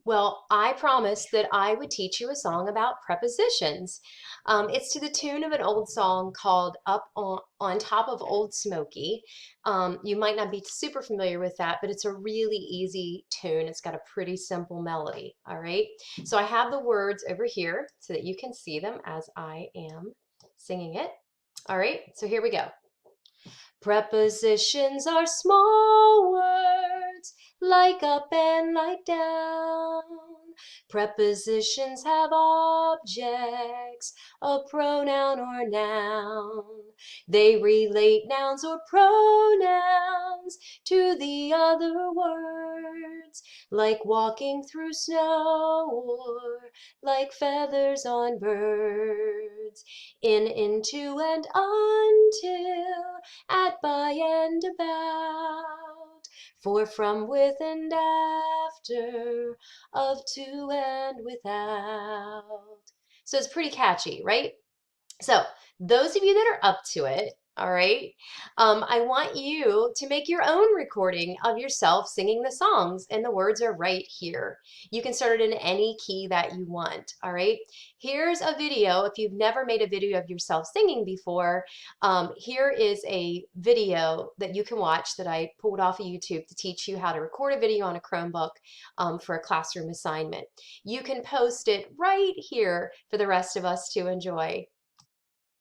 Well, I promised that I would teach you a song about prepositions. It's to the tune of an old song called on Top of Old Smoky. You might not be super familiar with that, but it's a really easy tune. It's got a pretty simple melody. All right. So I have the words over here so that you can see them as I am singing it. All right. So here we go. Prepositions are small words, like up and like down. Prepositions have objects, a pronoun or noun. They relate nouns or pronouns to the other words, like walking through snow or like feathers on birds. In, into, and until, at, by, and about, for, from, with, and after, of, to, and without. So it's pretty catchy, right? So those of you that are up to it, all right, I want you to make your own recording of yourself singing the songs, and the words are right here. You can start it in any key that you want, all right? Here's a video. If you've never made a video of yourself singing before, here is a video that you can watch that I pulled off of YouTube to teach you how to record a video on a Chromebook for a classroom assignment. You can post it right here for the rest of us to enjoy.